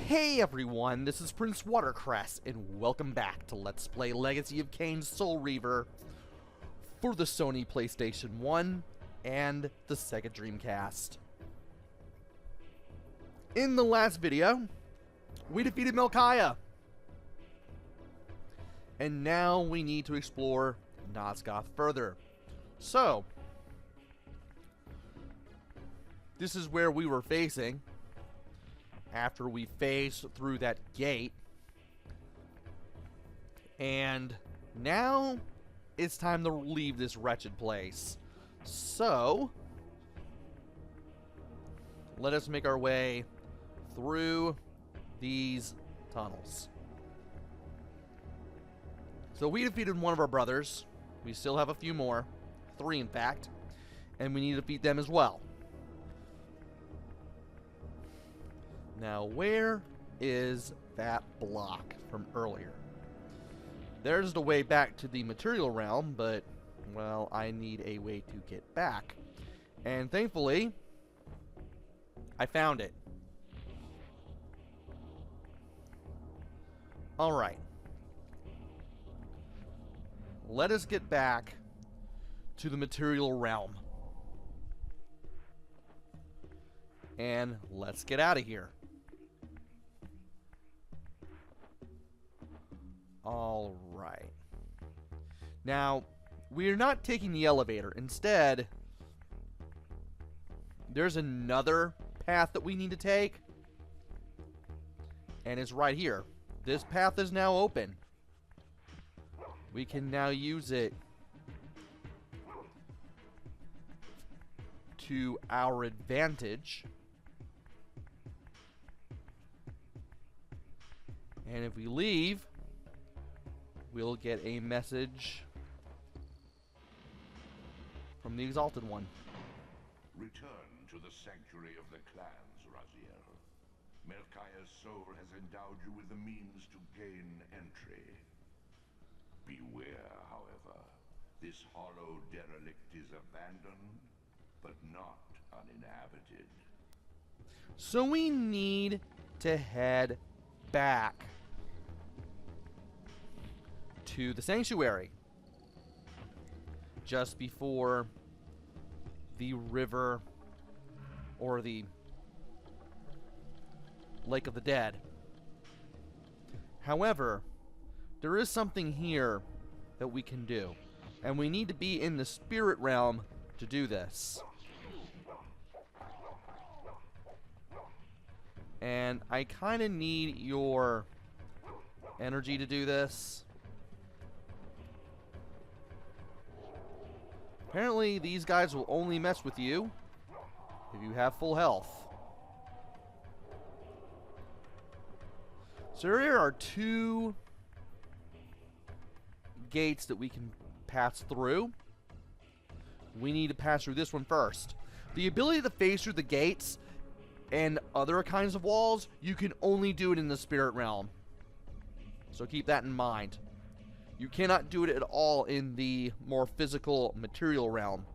Hey everyone, this is PrinceWatercress, and welcome back to Let's Play Legacy of Kain Soul Reaver for the Sony PlayStation 1 and the Sega Dreamcast. In the last video, we defeated Melchiah, and now we need to explore Nosgoth further. So, this is where we were facing after we phased through that gate, and now it's time to leave this wretched place. So let us make our way through these tunnels. So we defeated one of our brothers. We still have a few more, 3 in fact, and we need to defeat them as well. Now, where is that block from earlier? There's the way back to the material realm, but, well, I need a way to get back. And thankfully, I found it. Alright. Let us get back to the material realm. And let's get out of here. Alright. Now, we're not taking the elevator. Instead, there's another path that we need to take. And it's right here. This path is now open. We can now use it to our advantage. And if we leave, we'll get a message from the Exalted One. Return to the sanctuary of the clans, Ariel. Melchiah's soul has endowed you with the means to gain entry. Beware, however. This hollow derelict is abandoned, but not uninhabited. So we need to head back to the sanctuary just before the river or the Lake of the Dead. However, there is something here that we can do, and we need to be in the spirit realm to do this. And I kind of need your energy to do this. Apparently, these guys will only mess with you if you have full health. So there are 2 gates that we can pass through. We need to pass through this one first. The ability to phase through the gates and other kinds of walls, you can only do it in the spirit realm. So keep that in mind. You cannot do it at all in the more physical material realm.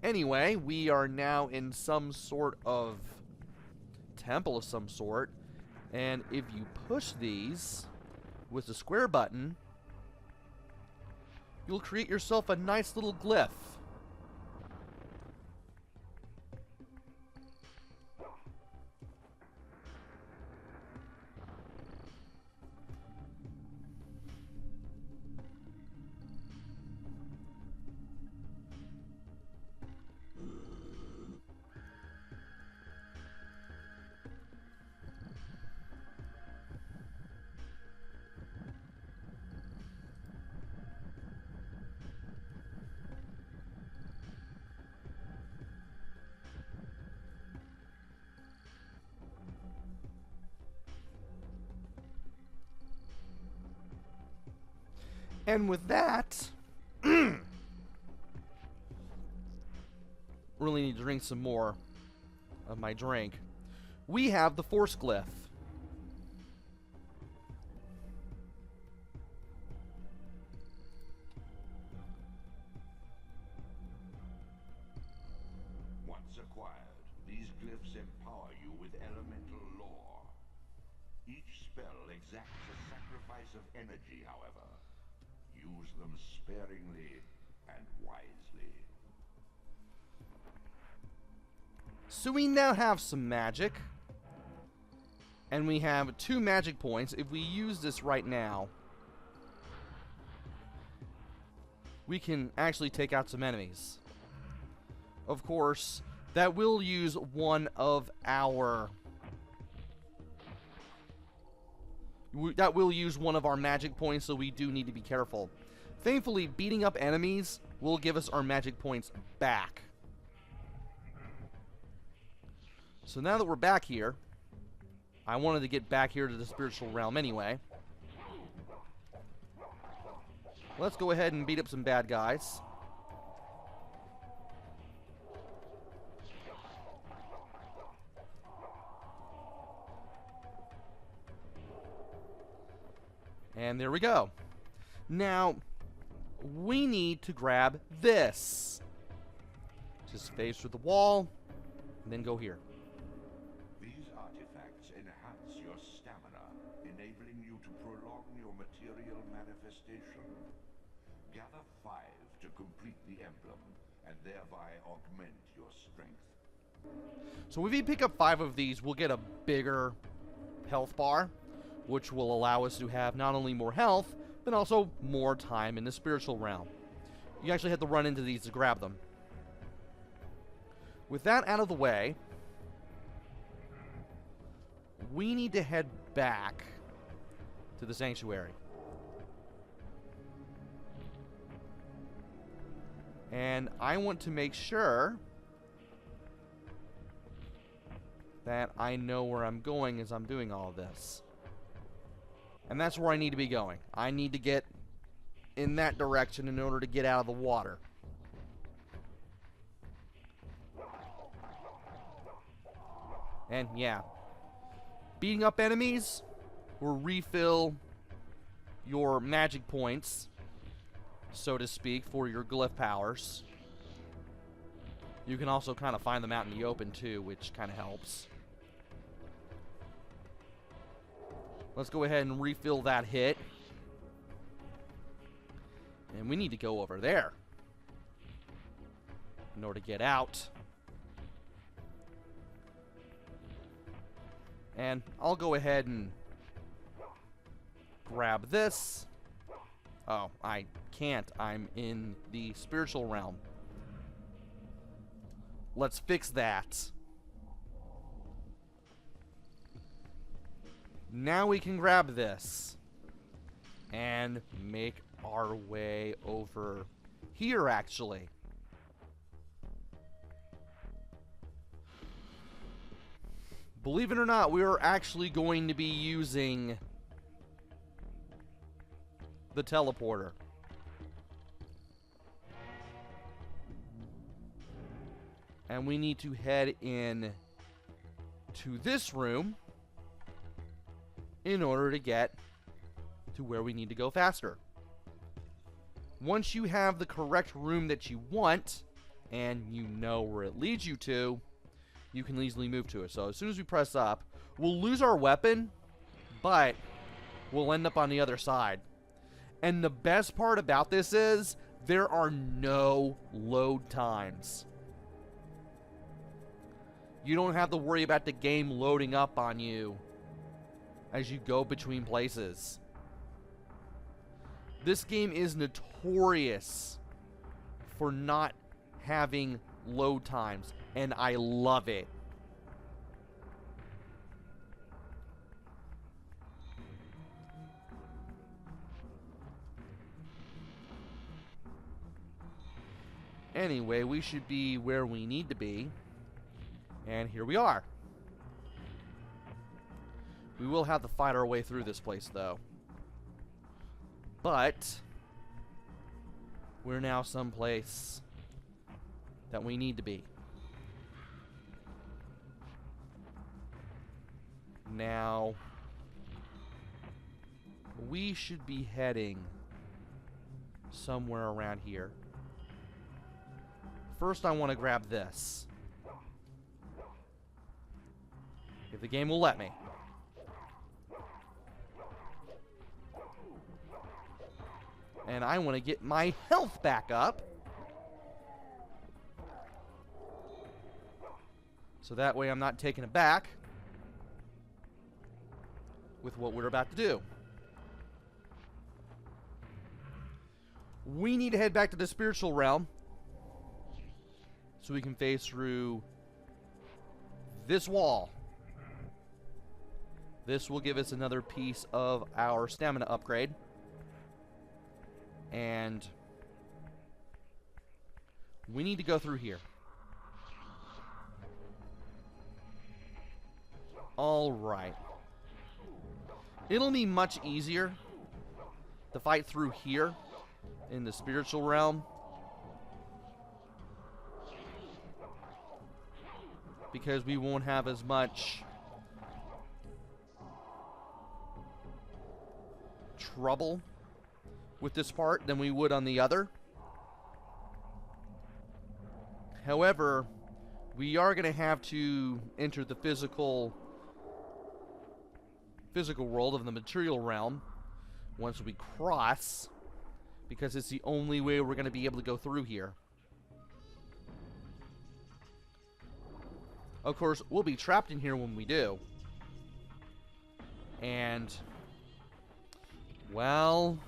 Anyway, we are now in some sort of temple of some sort. And if you push these with the square button, you'll create yourself a nice little glyph. And with that, really need to drink some more of my drink. We have the Force Glyph. Once acquired, these glyphs empower you with spell exacts a sacrifice of energy, however. Use them sparingly and wisely. So we now have some magic. And we have 2 magic points. If we use this right now, we can actually take out some enemies. Of course, that will use one of our... That will use one of our magic points, so we do need to be careful. Thankfully, beating up enemies will give us our magic points back. So now that we're back here, I wanted to get back here to the spiritual realm anyway. Let's go ahead and beat up some bad guys. And there we go. Now, we need to grab this. Just phase through the wall, and then go here. These artifacts enhance your stamina, enabling you to prolong your material manifestation. Gather 5 to complete the emblem, and thereby augment your strength. So if we pick up 5 of these, we'll get a bigger health bar, which will allow us to have not only more health, but also more time in the spiritual realm. You actually have to run into these to grab them. With that out of the way, we need to head back to the sanctuary. And I want to make sure that I know where I'm going as I'm doing all of this. And that's where I need to be going. I need to get in that direction in order to get out of the water. And yeah, beating up enemies will refill your magic points, so to speak, for your glyph powers. You can also kind of find them out in the open too, which kind of helps. Let's go ahead and refill that hit. And we need to go over there in order to get out. And I'll go ahead and grab this. Oh, I can't. I'm in the spiritual realm. Let's fix that. Now we can grab this and make our way over here, actually. Believe it or not, we are actually going to be using the teleporter. And we need to head in to this room in order to get to where we need to go faster. Once you have the correct room that you want, and you know where it leads you to, you can easily move to it. So as soon as we press up, we'll lose our weapon, but we'll end up on the other side. And the best part about this is there are no load times. You don't have to worry about the game loading up on you as you go between places. This game is notorious for not having load times, and I love it. Anyway, we should be where we need to be. And here we are. We will have to fight our way through this place, though. But we're now someplace that we need to be. Now, we should be heading somewhere around here. First, I want to grab this. If the game will let me. And I want to get my health back up. So that way I'm not taken aback with what we're about to do. We need to head back to the spiritual realm so we can phase through this wall. This will give us another piece of our stamina upgrade. And we need to go through here. Alright. It'll be much easier to fight through here in the spiritual realm, because we won't have as much trouble with this part than we would on the other. However, we are going to have to enter the physical world of the material realm once we cross, because it's the only way we're going to be able to go through here. Of course, we'll be trapped in here when we do. And, well,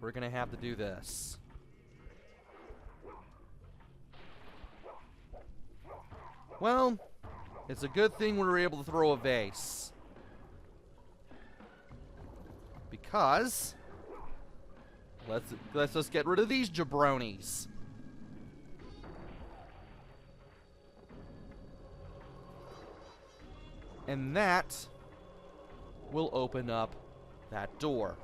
we're going to have to do this. Well, it's a good thing we were able to throw a vase, because let's just get rid of these jabronis. And that will open up that door.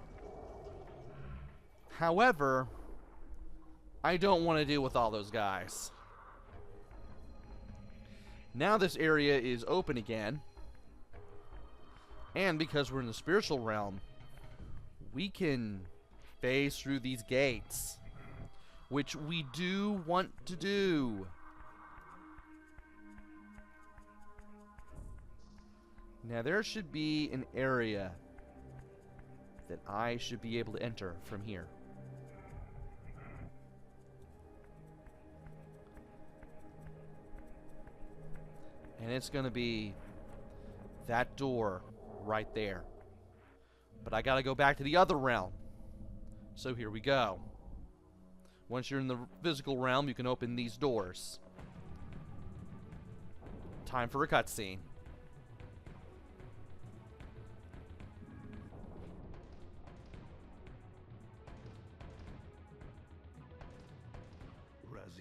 However, I don't want to deal with all those guys. Now this area is open again, and because we're in the spiritual realm, we can phase through these gates, which we do want to do. Now there should be an area that I should be able to enter from here. And it's going to be that door right there. But I got to go back to the other realm. So here we go. Once you're in the physical realm, you can open these doors. Time for a cutscene.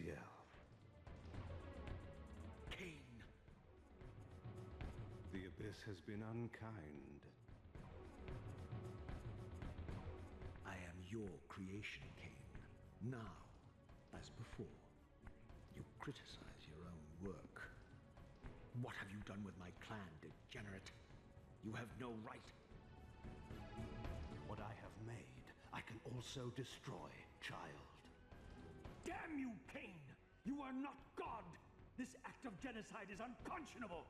Ariel. Kain. The abyss has been unkind. I am your creation, Kain. Now, as before, you criticize your own work. What have you done with my clan, degenerate? You have no right. What I have made, I can also destroy, child. Damn you, Kain! You are not God! This act of genocide is unconscionable!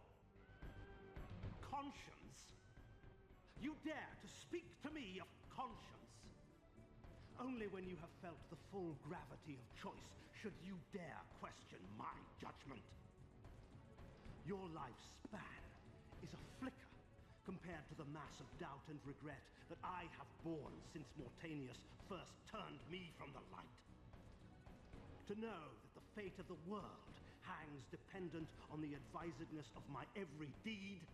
Conscience? You dare to speak to me of conscience? Only when you have felt the full gravity of choice should you dare question my judgment. Your lifespan is a flicker compared to the mass of doubt and regret that I have borne since Mortanius first turned me from the light. To know that the fate of the world hangs dependent on the advisedness of my every deed?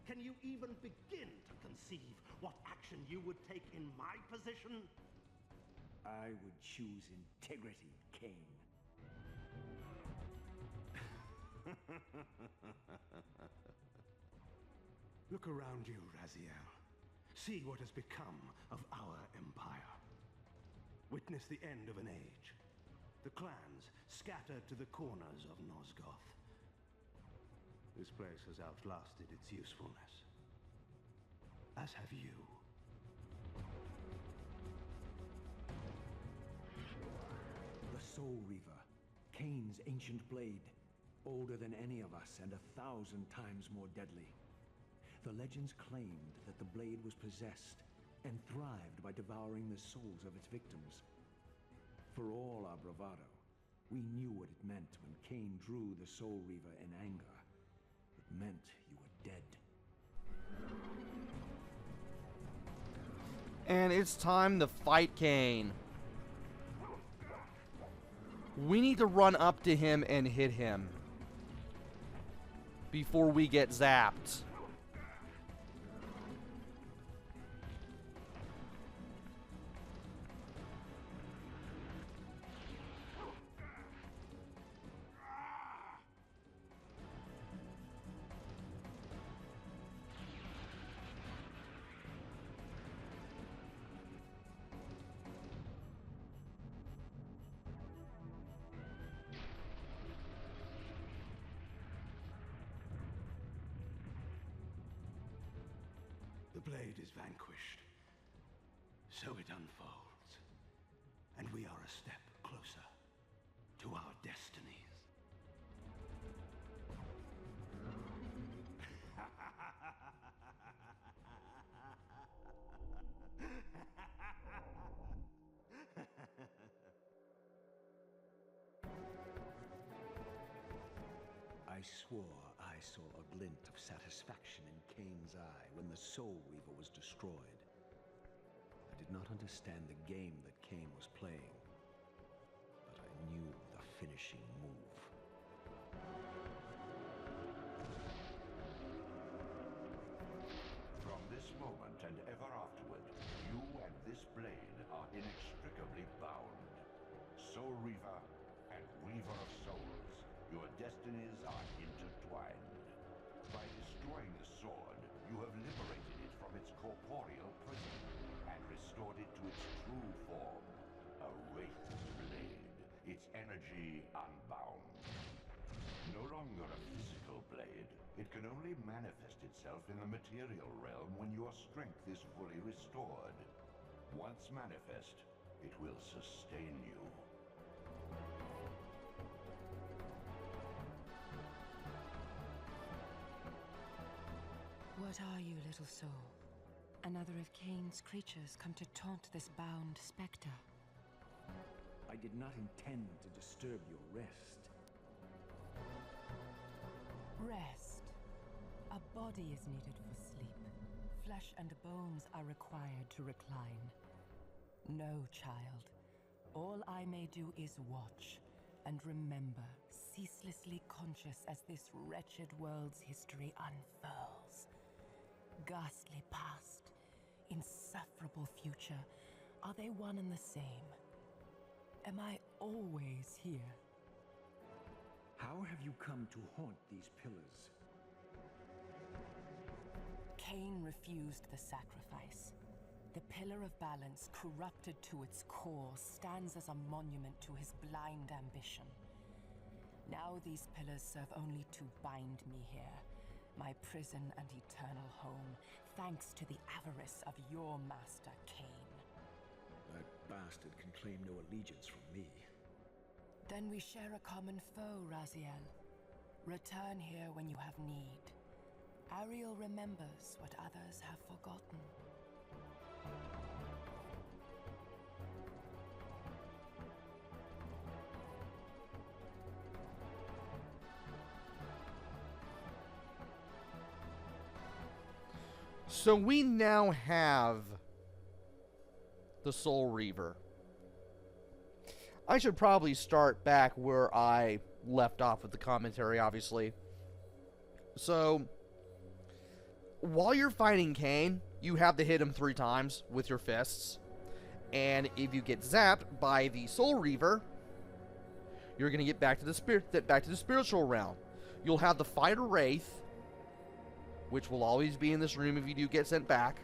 Can you even begin to conceive what action you would take in my position? I would choose integrity, Kain. Look around you, Raziel. See what has become of our empire. Witness the end of an age. The clans scattered to the corners of Nosgoth. This place has outlasted its usefulness. As have you. The Soul Reaver, Kain's ancient blade. older than any of us and 1,000 times more deadly. The legends claimed that the blade was possessed and thrived by devouring the souls of its victims. For all our bravado, we knew what it meant when Kain drew the Soul Reaver in anger. It meant you were dead. And it's time to fight Kain. We need to run up to him and hit him before we get zapped. The blade is vanquished. So it unfolds. And we are a step closer to our destinies. I swore I saw a glint of satisfaction in Kain's eye when the Soul Reaver was destroyed. I did not understand the game that Kain was playing, but I knew the finishing move. From this moment and ever afterward, you and this blade are inextricably bound. Soul Reaver and Weaver of Souls, your destinies are intertwined. By destroying the sword, you have liberated it from its corporeal prison and restored it to its true form, a wraith blade, its energy unbound. No longer a physical blade, it can only manifest itself in the material realm when your strength is fully restored. Once manifest, it will sustain you. What are you, little soul? Another of Kain's creatures come to taunt this bound spectre. I did not intend to disturb your rest. Rest. A body is needed for sleep. Flesh and bones are required to recline. No, child. All I may do is watch and remember, ceaselessly conscious as this wretched world's history unfurls. Ghastly past, insufferable future, are they one and the same? Am I always here? How have you come to haunt these pillars? Kain refused the sacrifice. The pillar of balance, corrupted to its core, stands as a monument to his blind ambition. Now these pillars serve only to bind me here, my prison and eternal home, thanks to the avarice of your master, Kain. That bastard can claim no allegiance from me. Then we share a common foe, Raziel. Return here when you have need. Ariel remembers what others have forgotten. So we now have the Soul Reaver. I should probably start back where I left off with the commentary, obviously. So, while you're fighting Kain, you have to hit him 3 times with your fists. And if you get zapped by the Soul Reaver, you're going to get back to the spiritual realm. You'll have to fight a wraith, which will always be in this room if you do get sent back,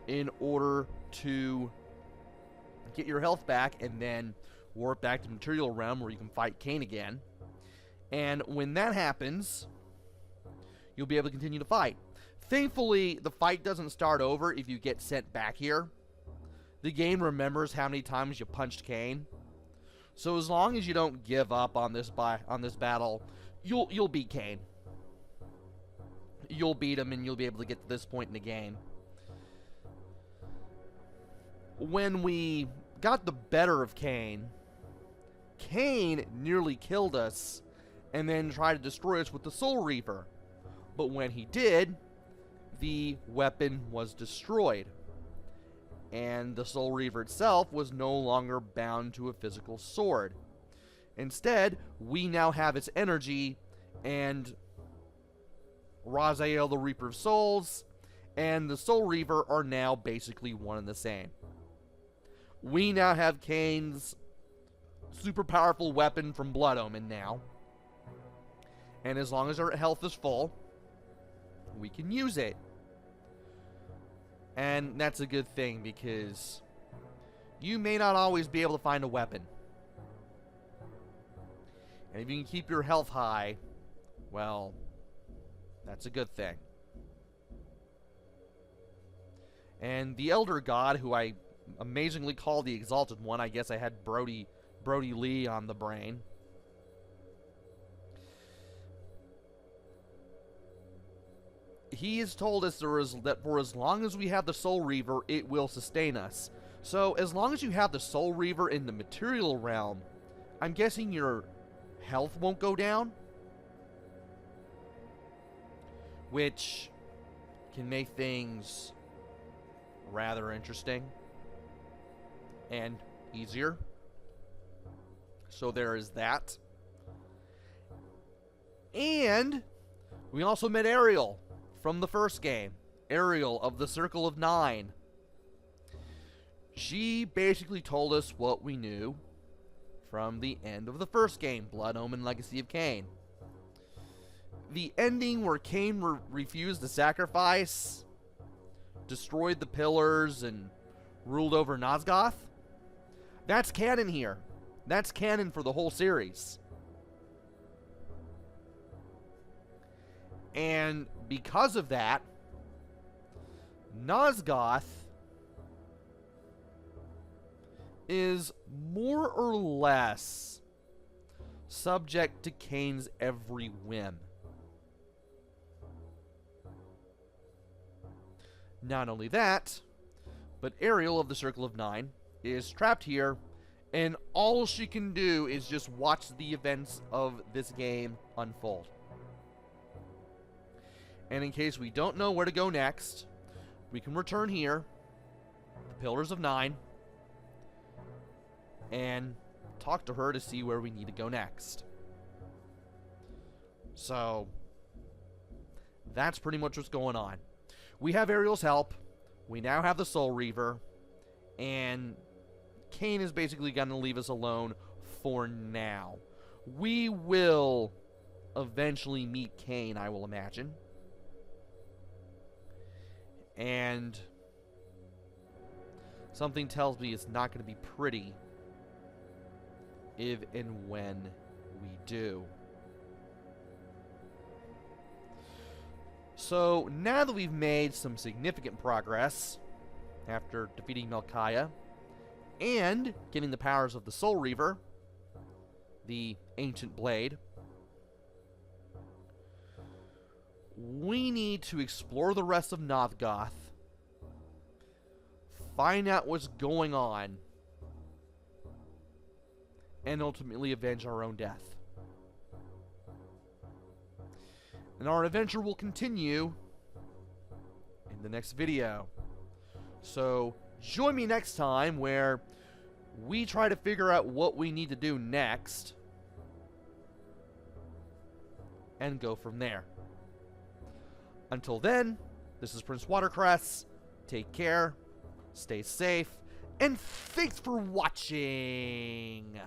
in order to get your health back and then warp back to the material realm where you can fight Kain again. And when that happens, you'll be able to continue to fight. Thankfully, the fight doesn't start over if you get sent back here. The game remembers how many times you punched Kain. So as long as you don't give up on this battle, you'll beat Kain. You'll beat him, and you'll be able to get to this point in the game. When we got the better of Kain, Kain nearly killed us, and then tried to destroy us with the Soul Reaver. But when he did, the weapon was destroyed, and the Soul Reaver itself was no longer bound to a physical sword. Instead, we now have its energy, and Raziel, the Reaper of Souls, and the Soul Reaver are now basically one and the same. We now have Kain's super powerful weapon from Blood Omen now, and as long as our health is full, we can use it. And that's a good thing, because you may not always be able to find a weapon. And if you can keep your health high, well, that's a good thing. And the Elder God, who I amazingly called the Exalted One, I guess I had Brody Lee on the brain. He has told us that for as long as we have the Soul Reaver, it will sustain us. So, as long as you have the Soul Reaver in the material realm, I'm guessing your health won't go down? Which can make things rather interesting and easier. So there is that. And we also met Ariel from the first game. Ariel of the Circle of Nine. She basically told us what we knew from the end of the first game, Blood Omen Legacy of Kain. The ending where Kain refused to sacrifice, destroyed the pillars, and ruled over Nosgoth, that's canon here. That's canon for the whole series. And because of that, Nosgoth is more or less subject to Kain's every whim. Not only that, but Ariel of the Circle of Nine is trapped here, and all she can do is just watch the events of this game unfold. And in case we don't know where to go next, we can return here, the Pillars of Nine, and talk to her to see where we need to go next. So, that's pretty much what's going on. We have Ariel's help, we now have the Soul Reaver, and Kain is basically going to leave us alone for now. We will eventually meet Kain, I will imagine. And something tells me it's not going to be pretty if and when we do. So, now that we've made some significant progress after defeating Melchiah and getting the powers of the Soul Reaver, the Ancient Blade, we need to explore the rest of Nosgoth, find out what's going on, and ultimately avenge our own death. And our adventure will continue in the next video. So, join me next time where we try to figure out what we need to do next and go from there. Until then, this is PrinceWatercress. Take care, stay safe, and thanks for watching!